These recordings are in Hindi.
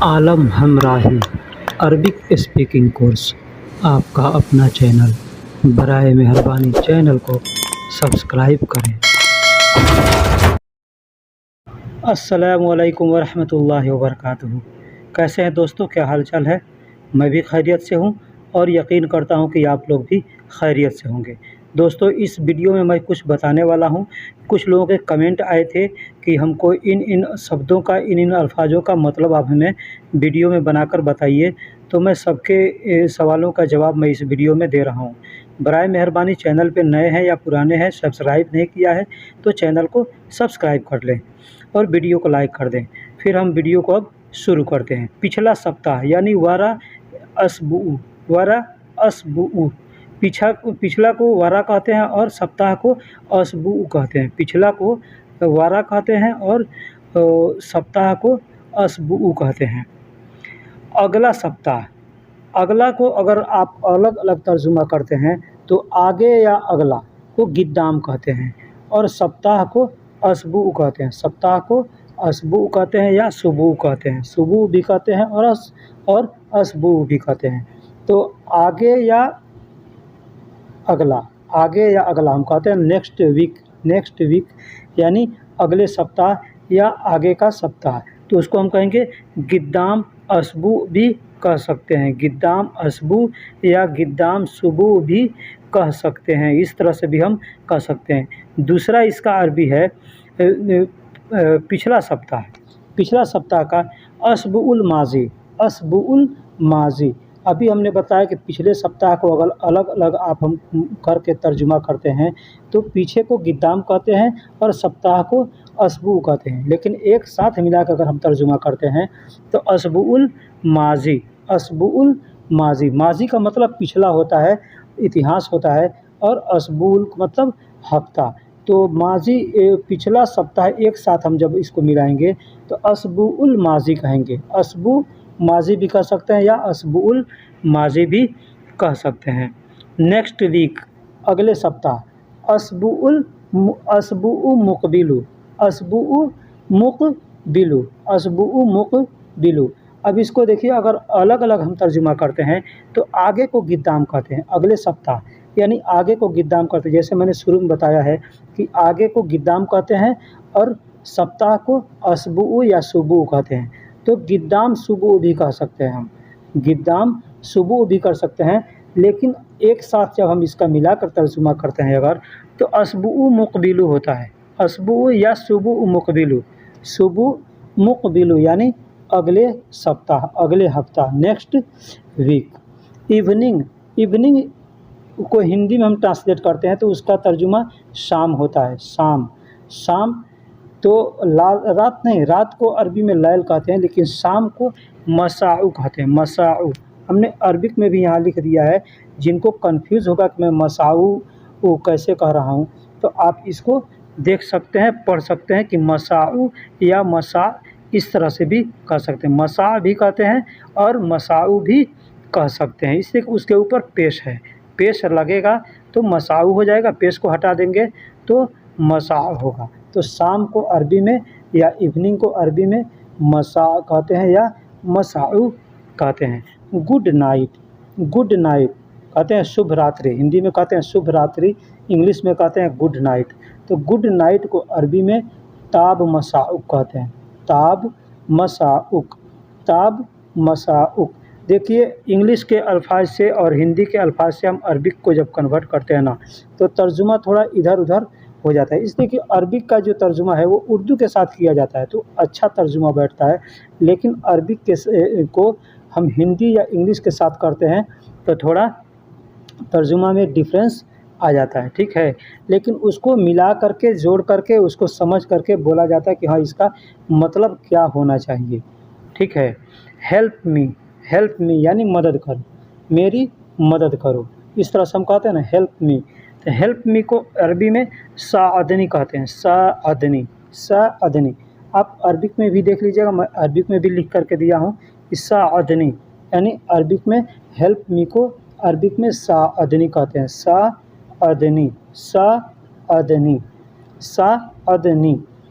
आलम हमराही अरबिक स्पीकिंग कोर्स आपका अपना चैनल। बराए मेहरबानी चैनल को सब्सक्राइब करें। अस्सलामु अलैकुम वरहमतुल्लाहि वबरकातुहू। कैसे हैं दोस्तों, क्या हाल चाल है? मैं भी खैरियत से हूं और यकीन करता हूं कि आप लोग भी खैरियत से होंगे। दोस्तों, इस वीडियो में मैं कुछ बताने वाला हूं। कुछ लोगों के कमेंट आए थे कि हमको इन शब्दों का, इन अल्फाजों का मतलब आप हमें वीडियो में बनाकर बताइए। तो मैं सबके सवालों का जवाब मैं इस वीडियो में दे रहा हूं। बराए मेहरबानी चैनल पे नए हैं या पुराने हैं, सब्सक्राइब नहीं किया है तो चैनल को सब्सक्राइब कर लें और वीडियो को लाइक कर दें। फिर हम वीडियो को अब शुरू करते हैं। पिछला सप्ताह यानी वारा असबू। पिछला को वारा कहते हैं और सप्ताह को असबू कहते हैं। पिछला को वारा कहते हैं और सप्ताह को असबू कहते हैं। अगला सप्ताह, अगला को अगर आप अलग अलग तर्जुमा करते हैं तो आगे या अगला को गिद्दाम कहते हैं और सप्ताह को असबू कहते हैं। सप्ताह को असबू कहते हैं या सुबू कहते हैं। सुबू भी कहते हैं और असबू भी कहते हैं। तो आगे या अगला हम कहते हैं नेक्स्ट वीक यानी अगले सप्ताह या आगे का सप्ताह। तो उसको हम कहेंगे गिद्दाम असबू भी कह सकते हैं। गिद्दाम असबू या गिद्दाम सुबू भी कह सकते हैं। इस तरह से भी हम कह सकते हैं। दूसरा इसका अरबी है पिछला सप्ताह का असबुल माजी। अभी हमने बताया कि पिछले सप्ताह को अगर अलग अलग आप हम करके तर्जुमा करते हैं तो पीछे को गिद्दाम कहते हैं और सप्ताह को असबू कहते हैं। लेकिन एक साथ मिलाकर अगर हम तर्जुमा करते हैं तो असबुल माजी। माजी का मतलब पिछला होता है, इतिहास होता है, और असबुल मतलब हफ्ता। तो माजी पिछला सप्ताह एक साथ हम जब इसको मिलाएंगे तो असबुल माजी कहेंगे। असबू माजी भी कह सकते हैं या असबुल माजी भी कह सकते हैं। नेक्स्ट वीक अगले सप्ताह असबू मुकबिलू। अब इसको देखिए, अगर अलग अलग हम तर्जुमा करते हैं तो आगे को गिद्दाम कहते हैं। अगले सप्ताह यानी आगे को गिद्दाम कहते हैं। जैसे मैंने शुरू में बताया है कि आगे को गिद्दाम कहते हैं और सप्ताह को असबू या सुबू कहते हैं। तो गिद्दाम सुबू भी कह सकते हैं हम, गिद्दाम सुबू भी कर सकते हैं। लेकिन एक साथ जब हम इसका मिलाकर तर्जुमा करते हैं अगर, तो असबू मुकबिलू होता है। असबू या सुबू मुकबिलू यानी अगले सप्ताह, अगले हफ्ता, नेक्स्ट वीक। इवनिंग को हिंदी में हम ट्रांसलेट करते हैं तो उसका तर्जुमा शाम होता है। शाम तो रात नहीं, रात को अरबी में लैल कहते हैं, लेकिन शाम को मसाऊ कहते हैं। मसाऊ हमने अरबिक में भी यहाँ लिख दिया है। जिनको कंफ्यूज होगा कि मैं मसाऊ को कैसे कह रहा हूँ तो आप इसको देख सकते हैं, पढ़ सकते हैं कि मसाऊ या मसा इस तरह से भी कह सकते हैं। मसा भी कहते हैं और मसाऊ भी कह सकते हैं। इसलिए उसके ऊपर पेश लगेगा तो मसाऊ हो जाएगा, पेश को हटा देंगे तो मसा होगा। तो शाम को अरबी में या इवनिंग को अरबी में मसा कहते हैं या मसाऊ कहते हैं। गुड नाइट कहते हैं शुभ रात्रि। हिंदी में कहते हैं शुभ रात्रि, इंग्लिश में कहते हैं गुड नाइट। तो गुड नाइट को अरबी में ताब मसाउक कहते हैं। ताब मसाउक। देखिए, इंग्लिश के अल्फाज से और हिंदी के अल्फाज से हम अरबिक को जब कन्वर्ट करते हैं ना तो तर्जुमा थोड़ा इधर उधर हो जाता है। इसलिए कि अरबिक का जो तर्जुमा है वो उर्दू के साथ किया जाता है तो अच्छा तर्जुमा बैठता है। लेकिन अरबिक को हम हिंदी या इंग्लिश के साथ करते हैं तो थोड़ा तर्जुमा में डिफरेंस आ जाता है, ठीक है। लेकिन उसको मिला करके, जोड़ करके, उसको समझ करके बोला जाता है कि हाँ इसका मतलब क्या होना चाहिए, ठीक है। हेल्प मी यानी मदद करो, मेरी मदद करो, इस तरह से हम कहते हैं ना हेल्प मी। तो हेल्प मी को अरबी में साअदनी कहते हैं। साअदनी आप अरबिक में भी देख लीजिएगा, मैं अरबिक में भी लिख करके दिया हूँ। साअदनी यानी अरबिक में हेल्प मी को अरबिक में साअदनी कहते हैं। साअदनी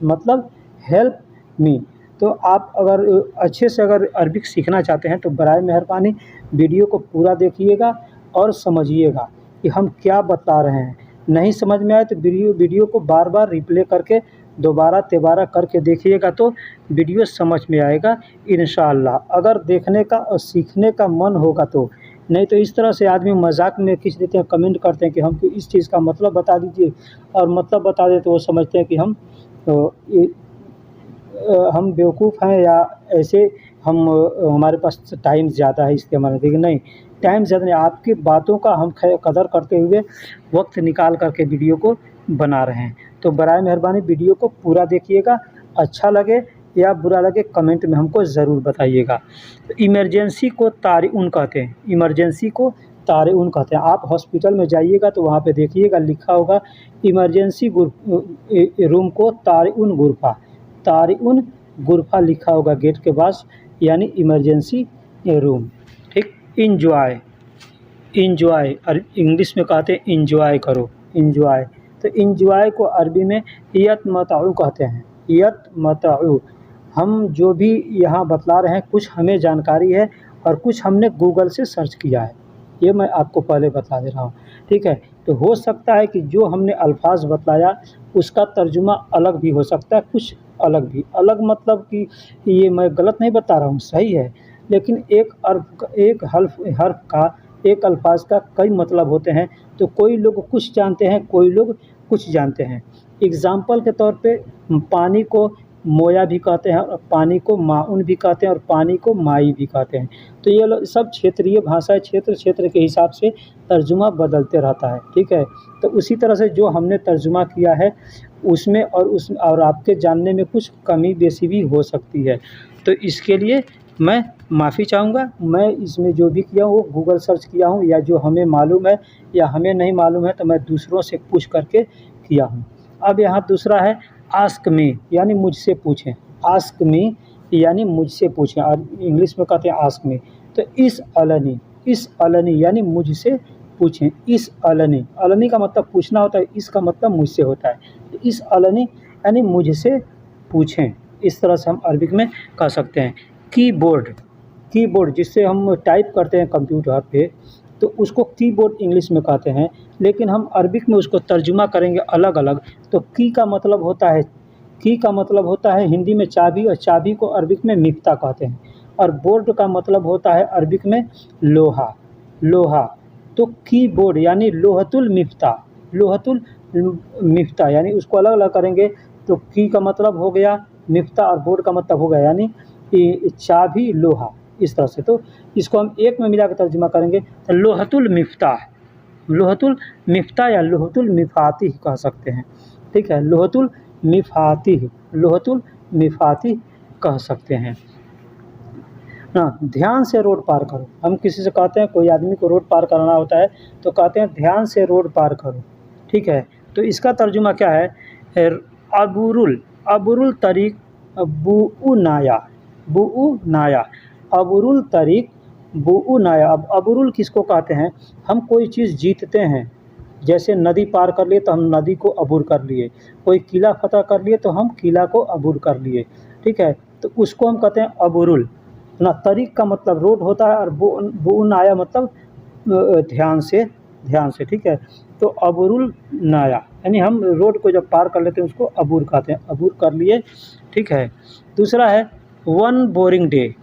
मतलब हेल्प मी। तो आप अगर अच्छे से अगर अरबिक सीखना चाहते हैं तो बराए मेहरबानी वीडियो को पूरा देखिएगा और समझिएगा कि हम क्या बता रहे हैं। नहीं समझ में आए तो वीडियो को बार बार रिप्ले करके दोबारा तिबारा करके देखिएगा तो वीडियो समझ में आएगा इंशाअल्लाह। अगर देखने का और सीखने का मन होगा तो, नहीं तो इस तरह से आदमी मजाक में खींच देते हैं, कमेंट करते हैं कि हमको इस चीज़ का मतलब बता दीजिए, और मतलब बता दे तो वो समझते हैं कि हम बेवकूफ़ हैं या ऐसे हमारे पास टाइम ज़्यादा है इसके हमारे। देखिए नहीं, टाइम ज़्यादा नहीं, आपकी बातों का हम कदर करते हुए वक्त निकाल करके वीडियो को बना रहे हैं। तो बराए मेहरबानी वीडियो को पूरा देखिएगा, अच्छा लगे या बुरा लगे कमेंट में हमको ज़रूर बताइएगा। तो इमरजेंसी को तारिउन कहते हैं, इमरजेंसी को तारिउन कहते हैं। आप हॉस्पिटल में जाइएगा तो वहाँ पे देखिएगा लिखा होगा इमरजेंसी रूम को तारिउन गुरफा, तारिउन गुरफा लिखा होगा गेट के पास, यानी इमरजेंसी रूम। ठीक, इंजॉय, इंजॉय और इंग्लिश में कहते हैं इंजॉय करो, इंजॉय। तो इंजॉय को अरबी में यतमतउ कहते हैं, यतमतउ। हम जो भी यहाँ बतला रहे हैं कुछ हमें जानकारी है और कुछ हमने गूगल से सर्च किया है, ये मैं आपको पहले बता दे रहा हूँ। ठीक है, तो हो सकता है कि जो हमने अल्फाज बतलाया उसका तर्जुमा अलग भी हो सकता है, कुछ अलग भी। अलग मतलब कि ये मैं गलत नहीं बता रहा हूँ, सही है, लेकिन एक हर्फ का, एक अल्फाज का कई मतलब होते हैं। तो कोई लोग कुछ जानते हैं, कोई लोग कुछ जानते हैं। एग्ज़ाम्पल के तौर पे पानी को मोया भी कहते हैं और पानी को माउन भी कहते हैं और पानी को माई भी कहते हैं। तो ये सब क्षेत्रीय भाषा है, क्षेत्र के हिसाब से तर्जुमा बदलते रहता है। ठीक है, तो उसी तरह से जो हमने तर्जुमा किया है उसमें और आपके जानने में कुछ कमी बेसी भी हो सकती है, तो इसके लिए मैं माफ़ी चाहूँगा। मैं इसमें जो भी किया हूँ वो गूगल सर्च किया हूँ, या जो हमें मालूम है या हमें नहीं मालूम है तो मैं दूसरों से पूछ करके किया हूँ। अब यहाँ दूसरा है आस्क मी, यानी मुझसे पूछें। आस्क मी यानी मुझसे पूछें, और इंग्लिश में कहते हैं आस्क मी। तो इस अलनी यानी मुझसे पूछें। इस अलनी का मतलब पूछना होता है, इसका मतलब मुझसे होता है। इस अलनी यानी मुझसे पूछें, इस तरह से हम अरबिक में कह सकते हैं। कीबोर्ड जिससे हम टाइप करते हैं कंप्यूटर पे, तो उसको कीबोर्ड इंग्लिश में कहते हैं, लेकिन हम अरबिक में उसको तर्जुमा करेंगे अलग अलग। तो की का मतलब होता है हिंदी में चाबी, और चाबी को अरबिक में मिफ्ता कहते हैं। और बोर्ड का मतलब होता है अरबिक में लोहा। तो कीबोर्ड यानी लोहतुल मिफ्ता, यानी उसको अलग अलग करेंगे तो की का मतलब हो गया मिफ्ता और बोर्ड का मतलब हो गया यानी चाबी, लोहा, इस तरह से। तो इसको हम एक में मिला कर तर्जुमा करेंगे तो लोहतुल मिफ्ता या लोहतुल मिफातिह कह सकते हैं। ठीक है, लोहतुल मिफातिह कह सकते हैं ना। ध्यान से रोड पार करो, हम किसी से कहते हैं, कोई आदमी को रोड पार करना होता है तो कहते हैं ध्यान से रोड पार करो। ठीक है, तो इसका तर्जुमा क्या है? अबुरुल तरीक बुउनाया, अबुरुल तरीक बुउनाया। अब अबुरुल किसको कहते हैं? हम कोई चीज़ जीतते हैं, जैसे नदी पार कर लिए तो हम नदी को अबूर कर लिए, कोई किला फतह कर लिए तो हम किला को अबूर कर लिए। ठीक है, तो उसको हम कहते हैं अबुरुल ना। तरीक का मतलब रोड होता है और बुउनाया मतलब ध्यान से। ठीक है, तो अबुरुल नाया यानी हम रोड को जब पार कर लेते हैं उसको अबूर कहते हैं, अबूर कर लिए। ठीक है, दूसरा है वन बोरिंग डे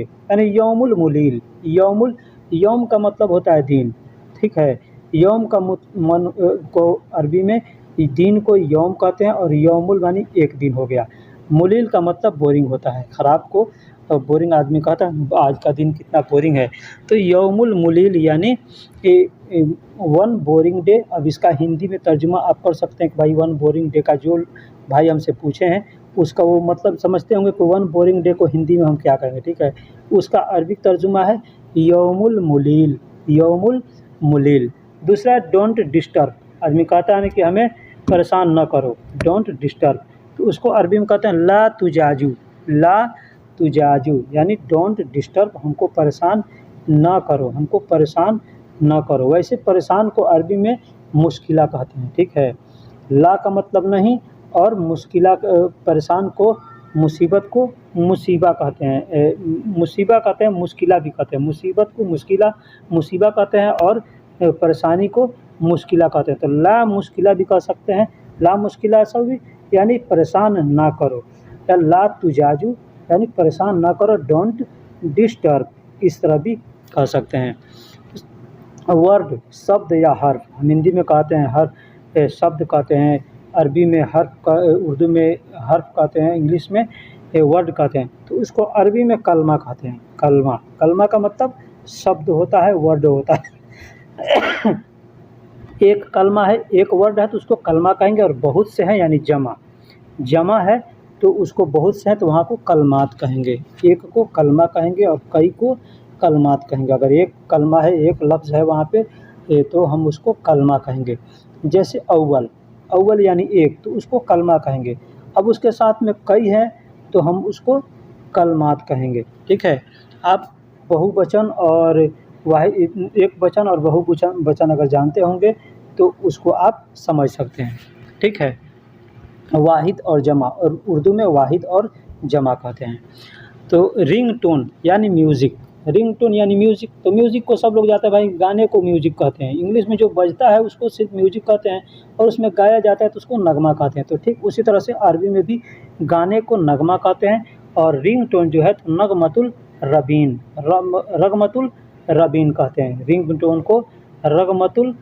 यानी यौमुल मुलील। यौम का मतलब होता है दिन। ठीक है, यौम का मन को अरबी में दिन को यौम कहते हैं और यौमुल यानी एक दिन हो गया। मुलील का मतलब बोरिंग होता है, ख़राब को बोरिंग आदमी कहता है आज का दिन कितना बोरिंग है। तो यौमुल मुलील यानी वन बोरिंग डे। अब इसका हिंदी में तर्जुमा आप कर सकते हैं कि भाई वन बोरिंग डे का जो भाई हमसे पूछे हैं उसका वो मतलब समझते होंगे कि वन बोरिंग डे को हिंदी में हम क्या कहेंगे। ठीक है, उसका अरबिक तर्जुमा है यौमुल मुलील। दूसरा है डोंट डिस्टर्ब। आदमी कहता है कि हमें परेशान न करो, डोंट डिस्टर्ब, तो उसको अरबी में कहते हैं ला तुजाजू यानी डोंट डिस्टर्ब, हमको परेशान न करो। वैसे परेशान को अरबी में मुश्किला कहते हैं। ठीक है, ला का मतलब नहीं और मुश्किला, परेशान को मुसीबत को मुसीबा कहते हैं, मुसीबा कहते हैं, मुश्किला भी कहते हैं। मुसीबत को मुसीबा कहते हैं और परेशानी को मुश्किला कहते हैं। तो ला मुश्किला भी कह सकते हैं, ला मुश्किला ऐसा भी यानी परेशान ना करो, या ला तुजाजू यानी परेशान ना करो, डोंट डिस्टर्ब इस तरह भी कह सकते हैं। वर्ड शब्द या हर्फ, हम हिंदी में कहते हैं हर्फ, शब्द कहते हैं, अरबी में हर्फ का, उर्दू में हर्फ कहते हैं, इंग्लिश में वर्ड कहते हैं। तो उसको अरबी में कलमा कहते हैं। कलमा, कलमा का मतलब शब्द होता है, वर्ड होता है। एक कलमा है, एक वर्ड है तो उसको कलमा कहेंगे, और बहुत से हैं यानी जमा, जमा है तो उसको बहुत से हैं तो वहाँ को कलमात कहेंगे। एक को कलमा कहेंगे और कई को कलमात कहेंगे। अगर एक कलमा है, एक लफ्ज़ है वहाँ पे तो हम उसको कलमा कहेंगे। जैसे अव्वल, अव्वल यानी एक, तो उसको कलमा कहेंगे। अब उसके साथ में कई हैं तो हम उसको कलमात कहेंगे। ठीक है। आप बहुवचन और एक वचन और बहुवचन अगर जानते होंगे तो उसको आप समझ सकते हैं। ठीक है। वाहिद और जमा, और उर्दू में वाहिद और जमा कहते हैं। तो रिंग टोन यानी म्यूज़िक, रिंग टोन यानी म्यूज़िक, तो म्यूज़िक को सब लोग जाते हैं भाई, गाने को म्यूज़िक कहते हैं। इंग्लिश में जो बजता है उसको सिर्फ म्यूज़िक कहते हैं, और उसमें गाया जाता है तो उसको नगमा कहते हैं। तो ठीक उसी तरह से अरबी में भी गाने को नगमा कहते हैं, और रिंग टोन जो है तो नगमतुल रबीन, रगमतुल रबीन कहते हैं। रिंग टोन को नगमतुल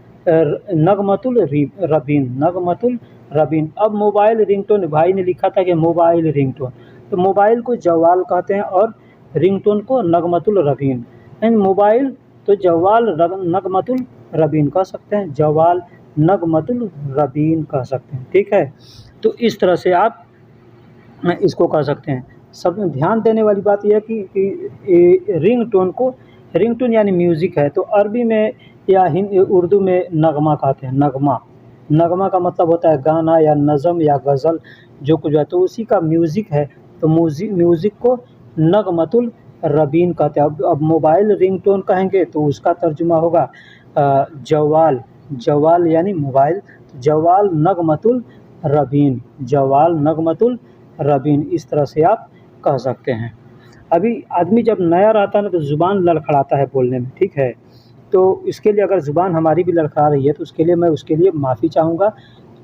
रबीन, नगमतुल रबीन। अब मोबाइल रिंगटोन, भाई ने लिखा था कि मोबाइल रिंगटोन, तो मोबाइल को जवाल कहते हैं और रिंगटोन को नगमतुल रबीन। एंड मोबाइल तो जवाल नगमतुल रबीन कह सकते हैं, जवाल नगमतुल रबीन कह सकते हैं। ठीक है। तो इस तरह से आप इसको कह सकते हैं। सब ध्यान देने वाली बात यह है कि रिंगटोन को, रिंगटोन यानी म्यूज़िक है, तो अरबी में या उर्दू में नगमा कहते हैं। नगमा, नगमा का मतलब होता है गाना या नज़म या गज़ल जो कुछ है, तो उसी का म्यूज़िक है। तो म्यूज़िक को नगमतुल रबीन कहते हैं। अब मोबाइल रिंगटोन कहेंगे तो उसका तर्जुमा होगा जवाल, जवाल यानी मोबाइल, जवाल नगमतुल रबीन, जवाल नगमतुल रबीन, इस तरह से आप कह सकते हैं। अभी आदमी जब नया रहता है ना तो ज़ुबान लड़खड़ाता है बोलने में। ठीक है। तो इसके लिए अगर ज़ुबान हमारी भी लड़खड़ा रही है तो उसके लिए मैं उसके लिए माफ़ी चाहूँगा।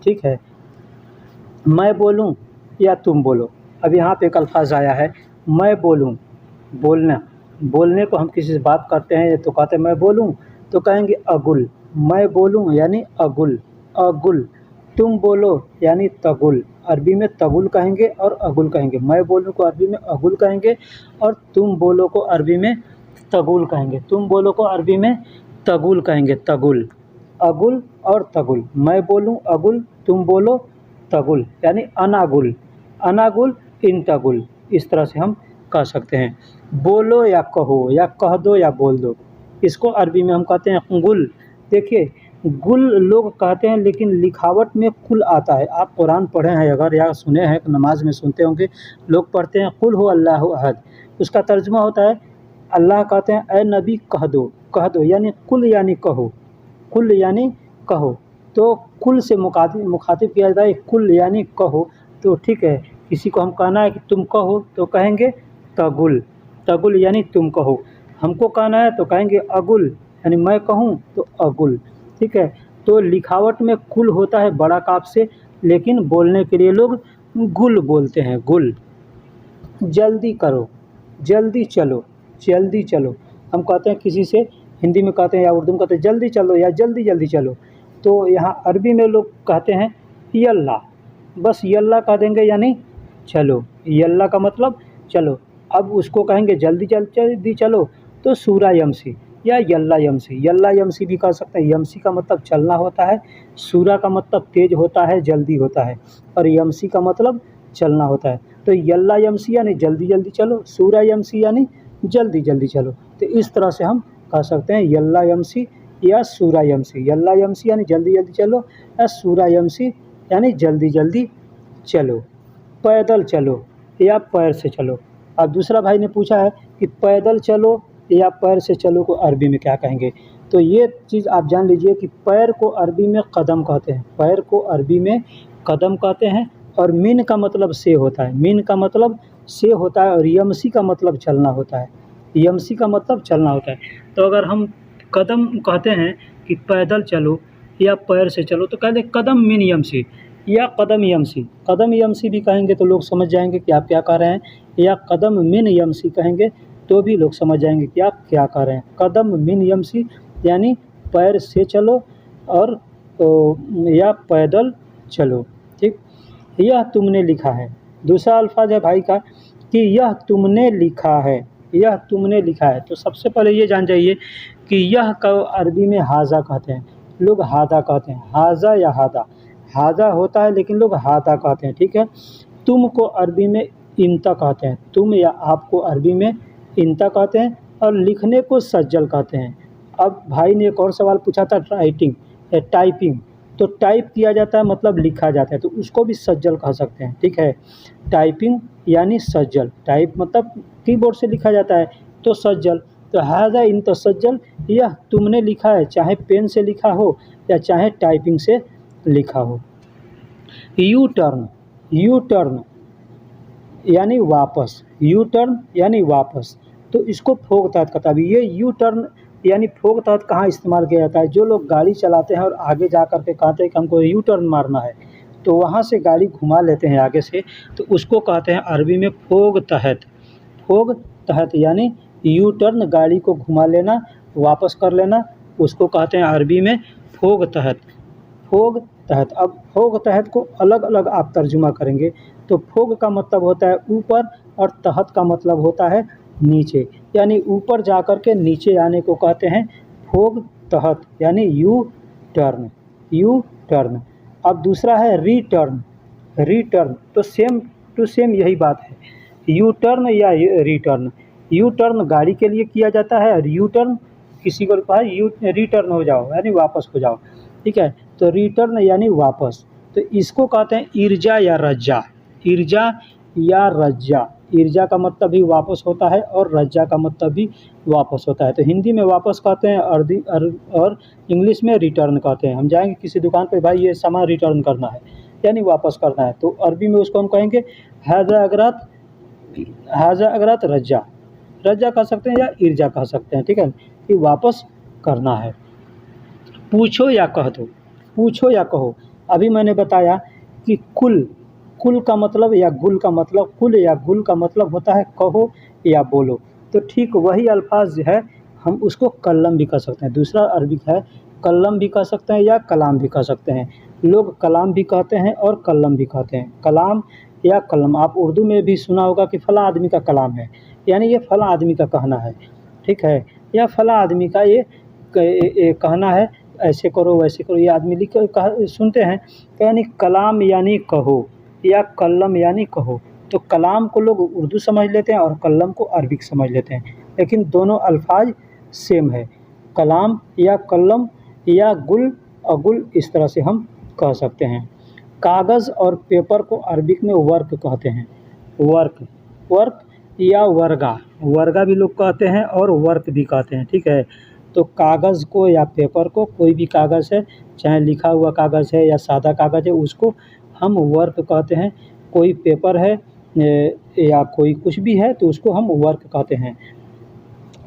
ठीक है। मैं बोलूँ या तुम बोलो, अब यहाँ पे एक अल्फाज आया है मैं बोलूँ, बोलना, बोलने को हम किसी से बात करते हैं तो कहते हैं मैं बोलूँ, तो कहेंगे अगुल। मैं बोलूँ यानी अगुल, अगुल। तुम बोलो यानी तगुल, अरबी में तगुल कहेंगे और अगुल कहेंगे। मैं बोलूँ को अरबी में अगुल कहेंगे और तुम बोलो को अरबी में तगुल कहेंगे। तुम बोलो को अरबी में तगुल कहेंगे, तगुल, अगुल और तगुल। मैं बोलूँ अगुल, तुम बोलो तगुल, यानी अनागुल, अनागुल इन तगुल, इस तरह से हम कह सकते हैं। बोलो या कहो या कह दो या बोल दो, इसको अरबी में हम कहते हैं गुल। देखिए गुल लोग कहते हैं लेकिन लिखावट में कुल आता है। आप कुरान पढ़े हैं अगर या सुने हैं, नमाज में सुनते होंगे लोग पढ़ते हैं कुल हो अल्लाहु अहद, उसका तर्जुमा होता है अल्लाह कहते हैं ए नबी कह दो, कह दो यानी कुल यानी कहो, कुल यानी कहो। तो कुल से मुखातिब किया जाता है कुल यानी कहो। तो ठीक है, किसी को हम कहना है कि तुम कहो तो कहेंगे तगुल, तगुल यानी तुम कहो। हमको कहना है तो कहेंगे अगुल यानी मैं कहूँ तो अगुल। ठीक है। तो लिखावट में कुल होता है बड़ा काफ से, लेकिन बोलने के लिए लोग गुल बोलते हैं, गुल। जल्दी करो, जल्दी चलो, जल्दी चलो। हम कहते हैं किसी से, हिंदी में कहते हैं या उर्दू में कहते हैं जल्दी चलो या जल्दी जल्दी चलो। तो यहाँ अरबी में लोग कहते हैं यल्ला, बस यल्ला कह देंगे यानी चलो, यल्ला का मतलब चलो। अब उसको कहेंगे जल्दी जल्दी चलो तो सूरा यमसी या यल्ला यमसी, यल्ला यमसी भी कह सकते हैं। यमसी का मतलब चलना होता है, सूरा का मतलब तेज होता है, जल्दी होता है, और यमसी का मतलब चलना होता है। तो यल्ला यमसी यानी जल्दी जल्दी चलो, सूरा यमसी यानी जल्दी जल्दी चलो। तो इस तरह से हम कह सकते हैं यल्ला यमसी या सूरा यमसी। यल्ला यमसी यानी जल्दी जल्दी चलो, या सूरा यमसी यानी जल्दी जल्दी चलो। पैदल चलो या पैर से चलो। अब दूसरा भाई ने पूछा है कि पैदल चलो या पैर से चलो को अरबी में क्या कहेंगे। तो ये चीज़ आप जान लीजिए कि पैर को अरबी में कदम कहते हैं, पैर को अरबी में कदम कहते हैं, और मिन का मतलब से होता है, मिन का मतलब से होता है, और यमसी का मतलब चलना होता है, यमसी का मतलब चलना होता है। तो अगर हम कदम कहते हैं कि पैदल चलो या पैर से चलो, तो कहते कदम मिन यमसी या कदम यमसी। कदम यमसी भी कहेंगे तो लोग समझ जाएंगे कि आप क्या कह रहे हैं, या कदम मिन यमसी कहेंगे तो भी लोग समझ जाएंगे कि आप क्या कह रहे हैं। कदम मिन यमसी यानी पैर से चलो और या पैदल चलो, ठीक। यह तुमने लिखा है, दूसरा अल्फाज है भाई का कि यह तुमने लिखा है, यह तुमने लिखा है। तो सबसे पहले ये जान जाइए कि यह का अरबी में हाजा कहते हैं, लोग हादा कहते हैं, हाजा या हादा, हादा होता है लेकिन लोग हादा कहते हैं, ठीक है। तुम को अरबी में इंता कहते हैं, तुम या आपको अरबी में इंता कहते हैं, और लिखने को सज्जल कहते हैं। अब भाई ने एक और सवाल पूछा था राइटिंग टाइपिंग, तो टाइप किया जाता है मतलब लिखा जाता है, तो उसको भी सज्जल कह सकते हैं, ठीक है। टाइपिंग यानी सज्जल, टाइप मतलब कीबोर्ड से लिखा जाता है तो सज्जल। तो हाजा इन तो सज्जल, यह तुमने लिखा है, चाहे पेन से लिखा हो या चाहे टाइपिंग से लिखा हो। यू टर्न, यू टर्न यानी वापस, यू टर्न यानी वापस, तो इसको फोक तहत कहता है। ये यू टर्न यानी फोक तहत कहाँ इस्तेमाल किया जाता है, जो लोग गाड़ी चलाते हैं और आगे जा कर के कहते हैं कि हमको यू टर्न मारना है, तो वहाँ से गाड़ी घुमा लेते हैं आगे से, तो उसको कहते हैं अरबी में फोक तहत। फोक तहत यानी यू टर्न, गाड़ी को घुमा लेना, वापस कर लेना, उसको कहते हैं अरबी में फोक तहत, फोक तहत। अब फोक तहत को अलग अलग आप तर्जुमा करेंगे तो फोक का मतलब होता है ऊपर और तहत का मतलब होता है नीचे, यानी ऊपर जा कर के नीचे आने को कहते हैं फोक तहत यानी यू टर्न, यू टर्न। अब दूसरा है रिटर्न, रिटर्न तो सेम टू सेम यही बात है, यू टर्न या रिटर्न। यू टर्न गाड़ी के लिए किया जाता है और यू टर्न किसी को कहा यू रिटर्न हो जाओ यानी वापस हो जाओ, ठीक है। तो रिटर्न यानी वापस, तो इसको कहते हैं इर्जा या रज्जा, इर्जा या रज्जा। इर्जा का मतलब भी वापस होता है और रज्जा का मतलब भी वापस होता है। तो हिंदी में वापस कहते हैं और इंग्लिश में रिटर्न कहते हैं। हम जाएंगे किसी दुकान पे, भाई ये सामान रिटर्न करना है यानी वापस करना है, तो अरबी में उसको हम कहेंगे हाजा अगरात, हाजा अगरात रज्जा, रज्जा कह सकते हैं या इर्जा कह सकते हैं, ठीक है, कि वापस करना है। पूछो या कह दो, पूछो या कहो। अभी मैंने बताया कि कुल, कुल का मतलब या गुल का मतलब, कुल या गुल का मतलब होता है कहो या बोलो, तो ठीक वही अल्फाज है हम उसको कलम भी कह सकते हैं। दूसरा अरबी है कलम भी कह सकते हैं या कलाम भी कह सकते हैं। लोग कलाम भी कहते हैं और कलम भी कहते हैं, कलाम या कलम। आप उर्दू में भी सुना होगा कि फला आदमी का कलाम है, यानी ये फला आदमी का कहना है, ठीक है, या फला आदमी का ये कहना है, ऐसे करो वैसे करो, ये आदमी लिख सुनते हैं, यानी कलाम यानी कहो या कलम यानी कहो। तो कलाम को लोग उर्दू समझ लेते हैं और कलम को अरबिक समझ लेते हैं, लेकिन दोनों अल्फाज सेम है, कलाम या कलम या गुल अगुल, इस तरह से हम कह सकते हैं। कागज़ और पेपर को अरबिक में वर्क कहते हैं, वर्क, वर्क या वर्गा, वर्गा भी लोग कहते हैं और वर्क भी कहते हैं, ठीक है। तो कागज़ को या पेपर को, कोई भी कागज़ है, चाहे लिखा हुआ कागज़ है या सादा कागज़ है, उसको हम वर्क कहते हैं। कोई पेपर है या कोई कुछ भी है तो उसको हम वर्क कहते हैं।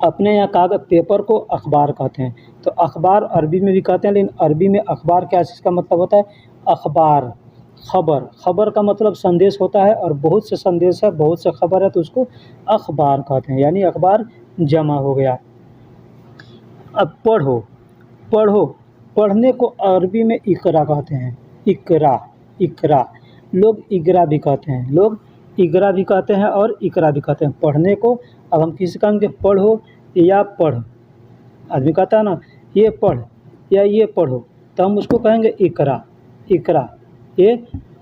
अपने यहाँ कागज़ पेपर को अखबार कहते हैं। तो अखबार अरबी में भी कहते हैं, लेकिन अरबी में अखबार क्या चीज़ का मतलब होता है, अखबार, खबर, खबर का मतलब संदेश होता है, और बहुत से संदेश है, बहुत से खबर है, तो उसको अखबार कहते हैं, यानी अखबार जमा हो गया। अब पढ़ो, पढ़ो, पढ़ने को अरबी में इकरा कहते हैं, इकरा, इकरा। लोग इकरा भी कहते हैं, लोग इकरा भी कहते हैं और इकरा भी कहते हैं पढ़ने को। अब हम किसी काम के पढ़ो या पढ़, आदमी कहता है ना ये पढ़ या ये पढ़ो, तो हम उसको कहेंगे इकरा, इकरा, ये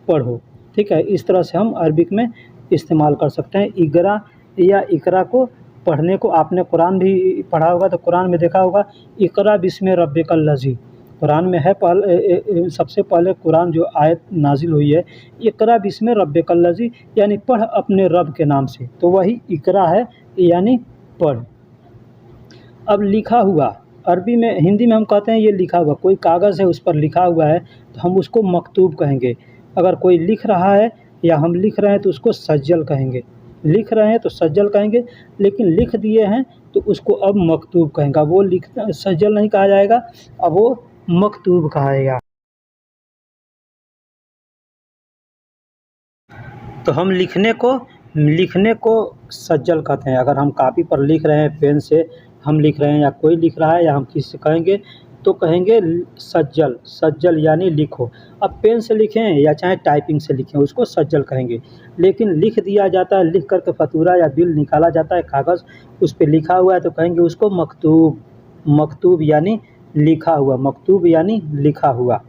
पढ़ो, ठीक है। इस तरह से हम अरबिक में इस्तेमाल कर सकते हैं इकरा या इकरा को पढ़ने को। आपने कुरान भी पढ़ा होगा तो कुरान में देखा होगा इकरा बिस्मि रब्बिकल लज़ी, कुरान में है सबसे पहले कुरान जो आयत नाजिल हुई है, इकरा बिस्मि रब्बिकल लज़ी, यानी पढ़ अपने रब के नाम से, तो वही इकरा है यानी पढ़। अब लिखा हुआ, अरबी में, हिंदी में हम कहते हैं ये लिखा हुआ, कोई कागज़ है उस पर लिखा हुआ है तो हम उसको मकतूब कहेंगे। अगर कोई लिख रहा है या हम लिख रहे हैं तो उसको सज्जल कहेंगे, लिख रहे हैं तो सज्जल कहेंगे, लेकिन लिख दिए हैं तो उसको अब मकतूब कहेंगे। वो लिख सज्जल नहीं कहा जाएगा, अब वो मकतूब कहाएगा। तो हम लिखने को सज्जल कहते हैं। अगर हम कापी पर लिख रहे हैं, पेन से हम लिख रहे हैं या कोई लिख रहा है या हम किसी से कहेंगे तो कहेंगे सज्जल, सज्जल यानी लिखो। अब पेन से लिखें या चाहे टाइपिंग से लिखें उसको सज्जल कहेंगे। लेकिन लिख दिया जाता है, लिख करके फतूरा या बिल निकाला जाता है, कागज़ उस पे लिखा हुआ है तो कहेंगे उसको मकतूब, मकतूब यानी लिखा हुआ, मकतूब यानी लिखा हुआ,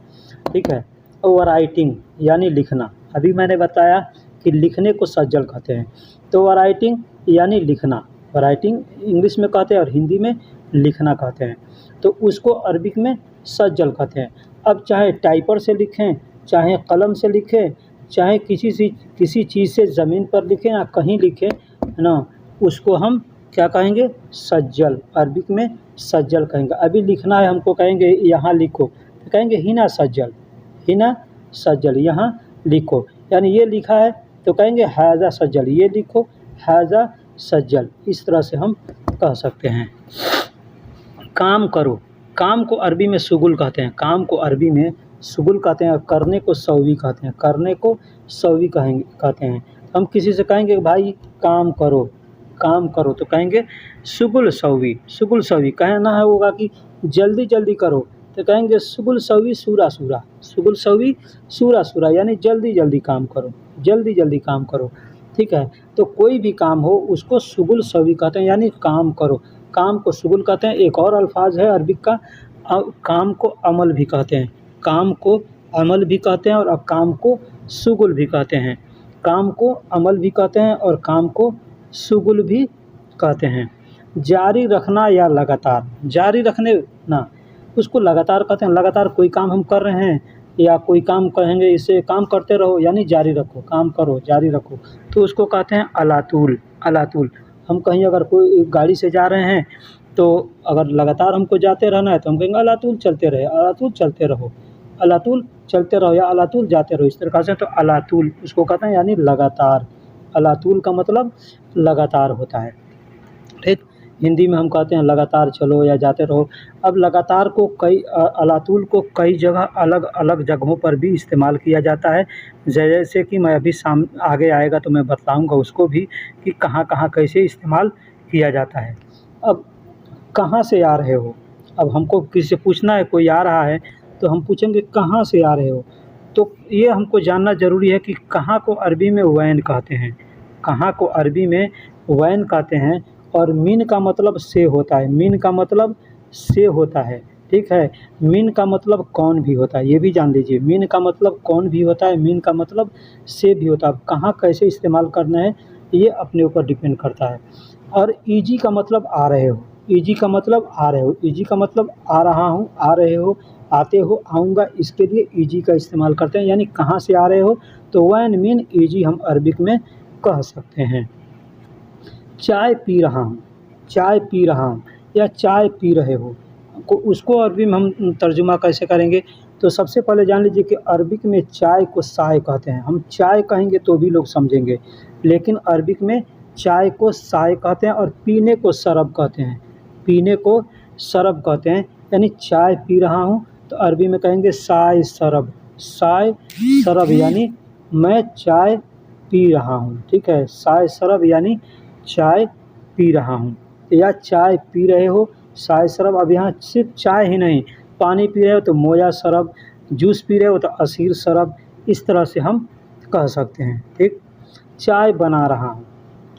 ठीक है। और राइटिंग यानी लिखना, अभी मैंने बताया कि लिखने को सज्जल कहते हैं, तो राइटिंग यानी लिखना, राइटिंग इंग्लिश में कहते हैं और हिंदी में लिखना कहते हैं, तो उसको अरबिक में सज्जल कहते हैं। अब चाहे टाइपर से लिखें, चाहे कलम से लिखें, चाहे किसी चीज़ से ज़मीन पर लिखें या कहीं लिखें, है ना, उसको हम क्या कहेंगे, सज्जल, अरबिक में सज्जल कहेंगे। अभी लिखना है हमको, कहेंगे यहाँ लिखो तो कहेंगे हिना सज्जल, हिना सज्जल, यहाँ लिखो, यानी ये लिखा है तो कहेंगे हाजा सज्जल, ये लिखो हाजा सज्जल, इस तरह से हम कह सकते हैं। काम करो, काम को अरबी में शुगुल कहते हैं, काम को अरबी में शुगुल कहते हैं और करने को सौवी कहते हैं, करने को सौवी कहते हैं। हम किसी से कहेंगे भाई काम करो, काम करो तो कहेंगे शुगुल सौवी, शुगुल सौवी। कहना है होगा कि जल्दी जल्दी करो तो कहेंगे शुगुल सौवी सूरा सूरा, शुगुल सौवी सूरा सूरा, यानी जल्दी जल्दी काम करो, जल्दी जल्दी काम करो, ठीक है। तो कोई भी काम हो उसको शुगुल सौवी कहते हैं, यानी काम करो, काम को शुगुल कहते हैं। एक और अल्फाज है अरबिक का, काम को अमल भी कहते हैं, काम को अमल भी कहते हैं और काम को शुगुल भी कहते हैं, काम को अमल भी कहते हैं और काम को शुगुल भी कहते हैं। जारी रखना या लगातार, जारी रखने ना उसको लगातार कहते हैं। लगातार कोई काम हम कर रहे हैं या कोई काम कहेंगे इसे काम करते रहो यानी जारी रखो, काम करो जारी रखो, तो उसको कहते हैं अलातुल, अलातुल। हम कहीं अगर कोई गाड़ी से जा रहे हैं तो अगर लगातार हमको जाते रहना है तो हम कहेंगे अलातुल चलते रहे, अलातुल चलते रहो, अलातुल चलते रहो या अलातुल जाते रहो, इस तरह से। तो अलातुल उसको कहते हैं यानी लगातार, अलातुल का मतलब लगातार होता है, ठीक। हिंदी में हम कहते हैं लगातार चलो या जाते रहो। अब लगातार को अलातुल को कई जगह अलग अलग जगहों पर भी इस्तेमाल किया जाता है, जैसे कि मैं अभी आगे आएगा तो मैं बताऊंगा उसको भी कि कहाँ कहाँ कैसे इस्तेमाल किया जाता है। अब कहाँ से आ रहे हो, अब हमको किसी से पूछना है, कोई आ रहा है तो हम पूछेंगे कहाँ से आ रहे हो, तो ये हमको जानना ज़रूरी है कि कहाँ को अरबी में वैन कहते हैं, कहाँ को अरबी में वैन कहते हैं। और मीन का मतलब से होता है, मीन का मतलब से होता है, ठीक है। मीन का मतलब कौन भी होता है, ये भी जान लीजिए, मीन का मतलब कौन भी होता है, मीन का मतलब से भी होता है। कहाँ कैसे इस्तेमाल करना है ये अपने ऊपर डिपेंड करता है। और ईजी का मतलब आ रहे हो, ईजी का मतलब आ रहे हो, ईजी का मतलब आ रहा हूँ, आ रहे हो, आते हो, आऊँगा, इसके लिए ईजी का इस्तेमाल करते हैं। यानी कहाँ से आ रहे हो तो वैन मीन ईजी हम अरबिक में कह सकते हैं। चाय पी रहा हूँ, चाय पी रहा हूँ या चाय पी रहे हो, उसको अरबी में हम तर्जुमा कैसे करेंगे। तो सबसे पहले जान लीजिए कि अरबिक में चाय को साय कहते हैं। हम चाय कहेंगे तो भी लोग समझेंगे, लेकिन अरबिक में चाय को साय कहते हैं और पीने को शरब कहते हैं, पीने को शरब कहते हैं। यानी चाय पी रहा हूँ तो अरबी में कहेंगे साय शरब, साय शरब यानी मैं चाय पी रहा हूँ, ठीक है। साय शरब यानी चाय पी रहा हूँ या चाय पी रहे हो, साय शरब। अब यहाँ सिर्फ चाय ही नहीं, पानी पी रहे हो तो मोया शरब, जूस पी रहे हो तो असीर शरब, इस तरह से हम कह सकते हैं, ठीक। चाय बना रहा हूँ,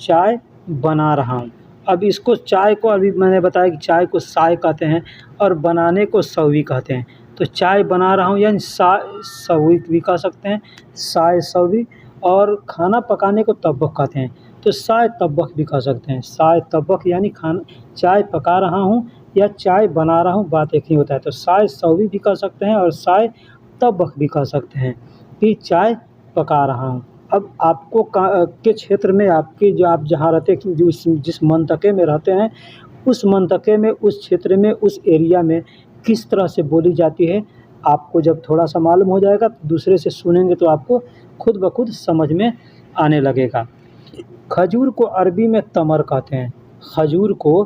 चाय बना रहा हूँ। अब इसको चाय को अभी मैंने बताया कि चाय को साय कहते हैं और बनाने को सौवी कहते हैं। तो चाय बना रहा हूँ यानी सौवी भी कह सकते हैं, साय सौवी। और खाना पकाने को तब्बख कहते हैं, तो साय तब्बख भी कह सकते हैं, साय तब्बख यानी खाना, चाय पका रहा हूँ या चाय बना रहा हूँ, बात एक ही होता है। तो साय सौवी भी कह सकते हैं और साय तब्बख भी कह सकते हैं कि चाय पका रहा हूँ। अब आपको के क्षेत्र में, आपके जो आप जहाँ रहते हैं, जिस मंतके में रहते हैं, उस मंतके में, उस क्षेत्र में, उस एरिया में किस तरह से बोली जाती है आपको जब थोड़ा सा मालूम हो जाएगा तो दूसरे से सुनेंगे तो आपको खुद ब खुद समझ में आने लगेगा। खजूर को अरबी में तमर कहते हैं। खजूर को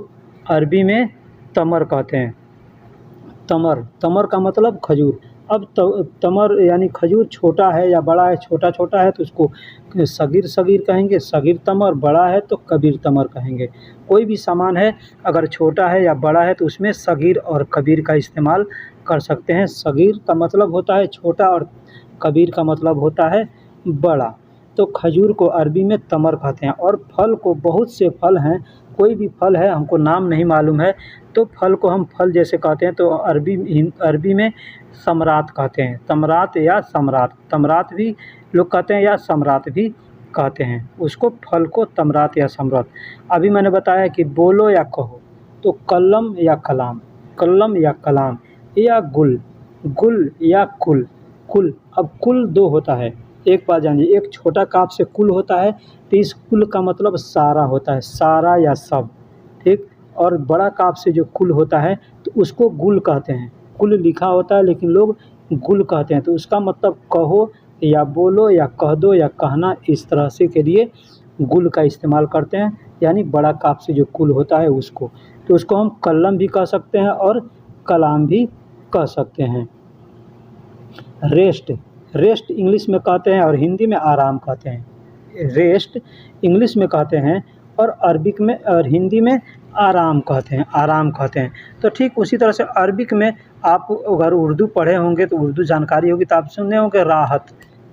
अरबी में तमर कहते हैं। तमर, तमर का मतलब खजूर। अब तमर यानी खजूर छोटा है या बड़ा है, छोटा छोटा है तो उसको सगीर सगीर कहेंगे, सगीर तमर, बड़ा है तो कबीर तमर कहेंगे। कोई भी सामान है अगर छोटा है या बड़ा है तो उसमें सगीर और कबीर का इस्तेमाल कर सकते हैं। सगीर का मतलब होता है छोटा और कबीर का मतलब होता है बड़ा। तो खजूर को अरबी में तमर कहते हैं। और फल को, बहुत से फल हैं, कोई भी फल है हमको नाम नहीं मालूम है तो फल को हम फल जैसे कहते हैं तो अरबी में सम्रात कहते हैं। तमरात या सम्रात, तमरात भी लोग कहते हैं या सम्राट भी कहते हैं उसको, फल को तमरात या सम्राट। अभी मैंने बताया कि बोलो या कहो, तो कलम या कलाम, कलम या कलाम, या गुल, गुल या कुल, कुल। अब कुल दो होता है, एक बात जानिए, एक छोटा काफ से कुल होता है तो इस कुल का मतलब सारा होता है, सारा या सब, ठीक। और बड़ा काफ से जो कुल होता है तो उसको गुल कहते हैं। कुल लिखा होता है लेकिन लोग गुल कहते हैं, तो उसका मतलब कहो या बोलो या कह दो या कहना, इस तरह से के लिए गुल का इस्तेमाल करते हैं, यानी बड़ा काफ से जो कुल होता है उसको। तो उसको हम कलम भी कह सकते हैं और कलाम भी कह सकते हैं। रेस्ट, रेस्ट इंग्लिश में कहते हैं और हिंदी में आराम कहते हैं। रेस्ट इंग्लिश में कहते हैं और अरबिक में और हिंदी में आराम कहते हैं, आराम कहते हैं। तो ठीक उसी तरह से अरबिक में आप अगर उर्दू पढ़े होंगे तो उर्दू जानकारी होगी तो आप सुने होंगे राहत,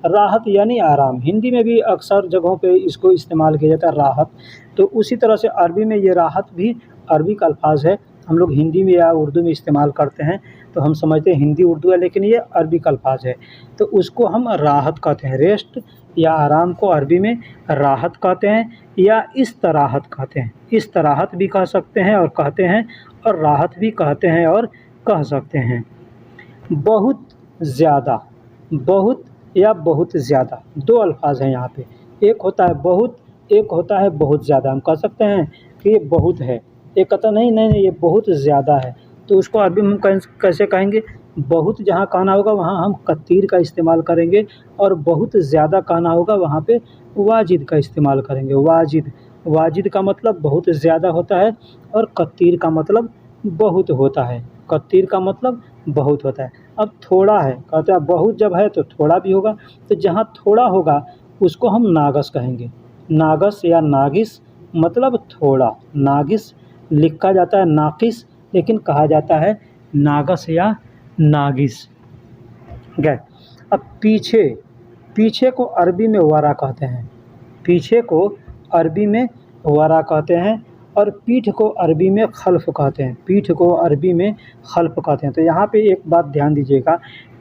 राहत यानी आराम। हिंदी में भी अक्सर जगहों पे इसको इस्तेमाल किया जाता है राहत। तो उसी तरह से अरबी में ये राहत भी अरबी का अल्फाज है, हम लोग हिंदी में या उर्दू में इस्तेमाल करते हैं तो हम समझते हैं हिंदी उर्दू है, लेकिन ये अरबी का अल्फाज है तो उसको हम राहत कहते हैं। रेस्ट या आराम को अरबी में राहत कहते हैं या इस्तराहत कहते हैं। इस्तराहत भी कह सकते हैं और कहते हैं, और राहत भी कहते हैं और कह सकते हैं। बहुत ज़्यादा, बहुत या बहुत ज़्यादा, दो अल्फाज हैं यहाँ पे। एक होता है बहुत, एक होता है बहुत ज़्यादा। हम कह सकते हैं कि ये बहुत है, एक कहता नहीं नहीं नहीं ये बहुत ज़्यादा है, तो उसको अरबी में हम कैसे कहेंगे? बहुत जहाँ कहना होगा वहाँ हम कत्तीर का इस्तेमाल करेंगे, और बहुत ज़्यादा कहना होगा वहाँ पे वाजिद का इस्तेमाल करेंगे। वाजिद, वाजिद का मतलब बहुत ज़्यादा होता है और कत्तीर का मतलब बहुत होता है। कत्तीर का मतलब बहुत होता है। अब थोड़ा है, कहते हैं बहुत जब है तो थोड़ा भी होगा, तो जहाँ थोड़ा होगा उसको हम नागस कहेंगे। नागस या नागिस मतलब थोड़ा। नागिस लिखा जाता है नाकिस, लेकिन कहा जाता है नागस या नागिस। गए। अब पीछे, पीछे को अरबी में वरा कहते हैं। पीछे को अरबी में वरा कहते हैं और पीठ को अरबी में खल्फ कहते हैं। पीठ को अरबी में खल्फ कहते हैं। तो यहाँ पे एक बात ध्यान दीजिएगा,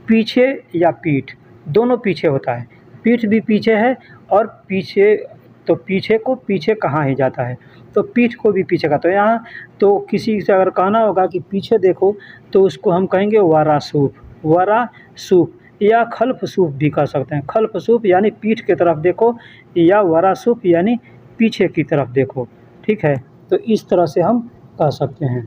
पीछे या पीठ दोनों पीछे होता है। पीठ भी पीछे है और पीछे, तो पीछे को पीछे कहा ही जाता है, तो पीठ को भी पीछे का। तो यहाँ तो किसी से अगर कहना होगा कि पीछे देखो तो उसको हम कहेंगे वरा सूफ, वरा सूफ, या खल्फ सूफ भी कह सकते हैं। खल्फ सूफ यानी पीठ की तरफ देखो, या वरा सूफ यानी पीछे की तरफ देखो, ठीक है। तो इस तरह से हम कह सकते हैं।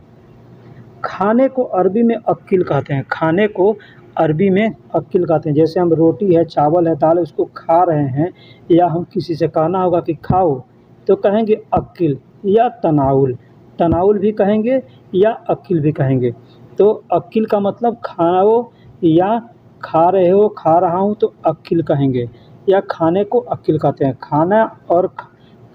खाने को अरबी में अक्किल कहते हैं। खाने को अरबी में अक्किल कहते हैं। जैसे हम रोटी है, चावल है, दाल है, उसको खा रहे हैं, या हम किसी से कहना होगा कि खाओ तो कहेंगे अक्किल या तनाउल, तनाउल भी कहेंगे या अक्किल भी कहेंगे। तो अक्किल का मतलब खाओ, या खा रहे हो, खा रहा हूँ तो अक्किल कहेंगे, या खाने को अक्किल कहते हैं। खाना और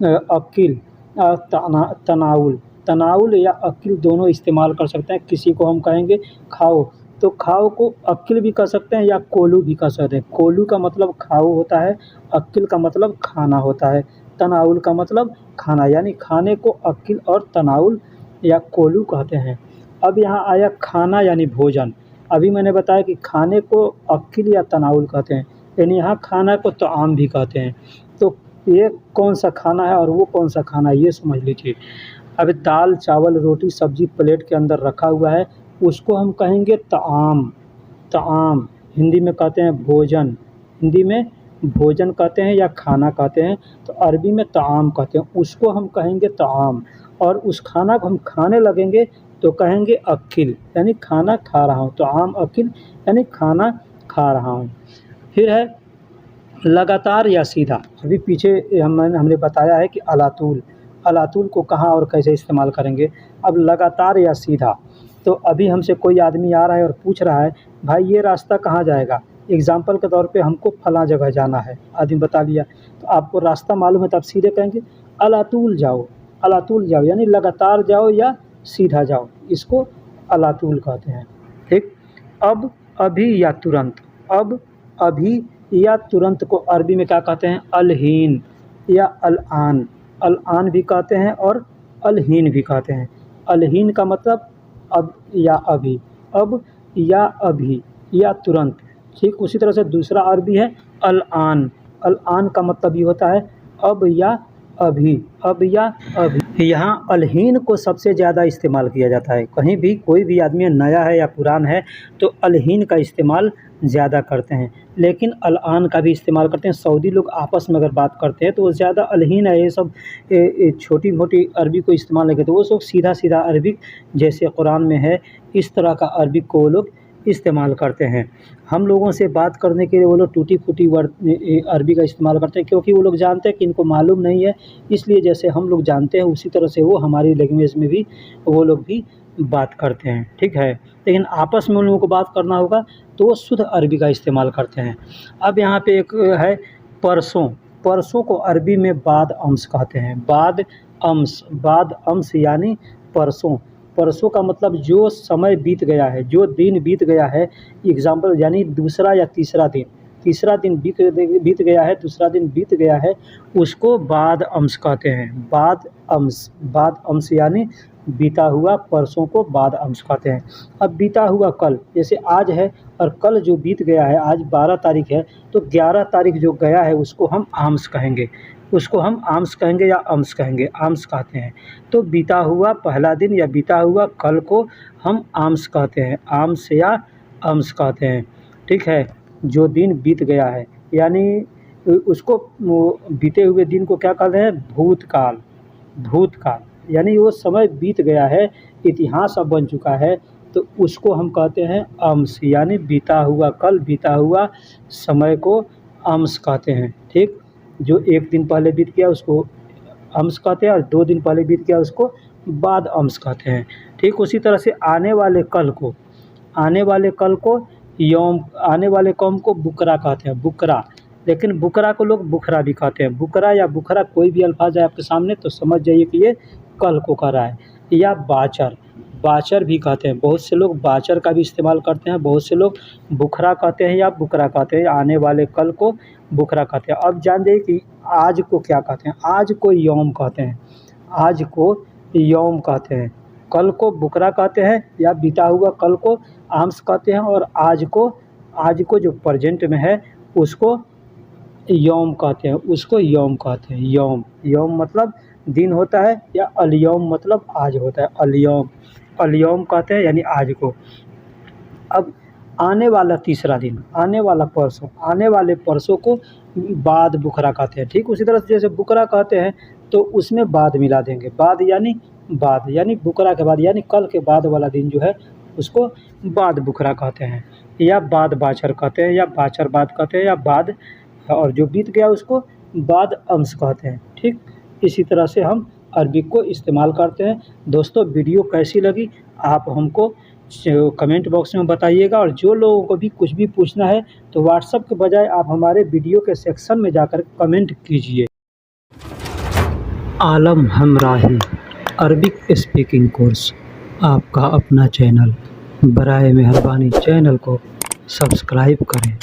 अक्किल, तनाउल, तनाउल या अक्किल दोनों इस्तेमाल कर सकते हैं। किसी को हम कहेंगे खाओ तो खाओ को अक्किल भी कह सकते हैं या कोलू भी कह सकते हैं। कोलू का मतलब खाओ होता है, अक्किल का मतलब खाना होता है, तनाउल का मतलब खाना, यानी खाने को अक्किल और तनाउल या कोलू कहते हैं। अब यहाँ आया खाना यानी भोजन। अभी मैंने बताया कि खाने को अक्किल या तनाउल कहते हैं, यानी यहाँ खाना को तआम भी कहते हैं। तो ये कौन सा खाना है और वो कौन सा खाना है ये समझ लीजिए। अब दाल, चावल, रोटी, सब्जी प्लेट के अंदर रखा हुआ है, उसको हम कहेंगे तआम। तआम हिंदी में कहते हैं भोजन, हिंदी में भोजन कहते हैं या खाना कहते हैं, तो अरबी में तआम कहते हैं। उसको हम कहेंगे तआम, और उस खाना को हम खाने लगेंगे तो कहेंगे अकिल यानी खाना खा रहा हूँ, तो आम अकिल यानी खाना खा रहा हूँ। फिर है लगातार या सीधा। अभी पीछे हमने बताया है कि अलातूल, अलातूल को कहाँ और कैसे इस्तेमाल करेंगे। अब लगातार या सीधा, तो अभी हमसे कोई आदमी आ रहा है और पूछ रहा है भाई ये रास्ता कहाँ जाएगा। एग्ज़ाम्पल के तौर पे हमको फलां जगह जाना है, आदमी बता दिया, तो आपको रास्ता मालूम है तो आप सीधे कहेंगे अलातूल जाओ, अलातूल जाओ यानी लगातार जाओ या सीधा जाओ, इसको अलातूल कहते हैं। ठीक। अब, अभी या तुरंत। अब, अभी या तुरंत को अरबी में क्या कहते हैं, अलहीन या अलआन। अलआन भी कहते हैं और अलहीन भी कहते हैं। अलहीन का मतलब अब या अभी, अब या अभी या तुरंत। ठीक उसी तरह से दूसरा अरबी है अलआन। अलआन का मतलब ये होता है अब या अभी, अब या अभी। यहाँ अलहीन को सबसे ज़्यादा इस्तेमाल किया जाता है। कहीं भी कोई भी आदमी नया है या पुरान है तो अलहीन का इस्तेमाल ज़्यादा करते हैं, लेकिन अलआन का भी इस्तेमाल करते हैं। सऊदी लोग आपस में अगर बात करते हैं तो वो ज़्यादा अलहीन है, ये सब छोटी मोटी अरबी को इस्तेमाल नहीं करते। वो सब सीधा सीधा अरबिक जैसे कुरान में है इस तरह का अरबिक को वो लोग इस्तेमाल करते हैं। हम लोगों से बात करने के लिए वो लोग टूटी फूटी वर्ड अरबी का इस्तेमाल करते हैं, क्योंकि वो लोग जानते हैं कि इनको मालूम नहीं है, इसलिए जैसे हम लोग जानते हैं उसी तरह से वो हमारी लैंग्वेज में भी वो लोग भी बात करते हैं। ठीक है, लेकिन आपस में उन लोगों को बात करना होगा तो वो शुद्ध अरबी का इस्तेमाल करते हैं। अब यहाँ पे एक है परसों। परसों को अरबी में बाद अम्स कहते हैं। बाद अम्स, बाद अम्स यानी परसों। परसों का मतलब जो समय बीत गया है, जो दिन बीत गया है। एग्ज़ाम्पल यानी दूसरा या तीसरा दिन, तीसरा दिन बीत गया है, दूसरा दिन बीत गया है, उसको बाद अम्स कहते हैं। बाद अम्स, बाद अम्स यानी बीता हुआ, परसों को बाद अम्स कहते हैं। अब बीता हुआ कल, जैसे आज है और कल जो बीत गया है, आज 12 तारीख है, तो 11 तारीख जो गया है उसको हम आम्स कहेंगे, उसको हम आम्स कहेंगे या अम्स कहेंगे, आम्स कहते हैं। तो बीता हुआ पहला दिन या बीता हुआ कल को हम आम्स कहते हैं, आम्स या अम्स कहते हैं। ठीक है, जो दिन बीत गया है यानी उसको बीते हुए दिन को क्या कहते हैं, भूतकाल। भूतकाल यानी वो समय बीत गया है, इतिहास अब बन चुका है, तो उसको हम कहते हैं अम्स, यानी बीता हुआ कल, बीता हुआ समय को अम्स कहते हैं। ठीक, जो एक दिन पहले बीत गया उसको अम्स कहते हैं और 2 दिन पहले बीत गया उसको बाद अम्स कहते हैं। ठीक उसी तरह से आने वाले कल को, आने वाले कल को यौम, आने वाले कौम को बुकरा कहते हैं, बुकरा। लेकिन बुकरा को लोग बुखरा भी कहते हैं। बुकरा या बुखरा कोई भी अल्फाज है आपके सामने तो समझ जाइए कि ये कल को कह रहा है। या बाचर, बाचर भी कहते हैं। बहुत से लोग बाचर का भी इस्तेमाल करते हैं, बहुत से लोग बुखरा कहते हैं या बुकरा कहते हैं। आने वाले कल को बुखरा कहते हैं। अब जान जाइए कि आज को क्या कहते हैं। आज को यौम कहते हैं, आज को यौम कहते हैं। कल को बुकरा कहते हैं या बीता हुआ कल को आम्स कहते हैं, और आज को जो प्रेजेंट में है उसको यौम कहते हैं, उसको यौम कहते हैं। यौम, यौम मतलब दिन होता है या अलयौम मतलब आज होता है। अलयौम, अलयौम कहते हैं यानी आज को। अब आने वाला तीसरा दिन, आने वाला परसों, आने वाले परसों को बाद बुकरा कहते हैं। ठीक उसी तरह से जैसे बुकरा कहते हैं तो उसमें बाद मिला देंगे। बाद यानी बुकरा के बाद यानी कल के बाद वाला दिन जो है उसको बाद बुकरा कहते हैं, या बाद बाचर कहते हैं, या बाचर बाद कहते हैं, या बाद, और जो बीत गया उसको बाद अम्स कहते हैं। ठीक इसी तरह से हम अरबिक को इस्तेमाल करते हैं। दोस्तों वीडियो कैसी लगी आप हमको कमेंट बॉक्स में बताइएगा, और जो लोगों को भी कुछ भी पूछना है तो व्हाट्सएप के बजाय आप हमारे वीडियो के सेक्शन में जाकर कमेंट कीजिए। आलम हमराही अरबिक स्पीकिंग कोर्स, आपका अपना चैनल। बराए मेहरबानी चैनल को सब्सक्राइब करें।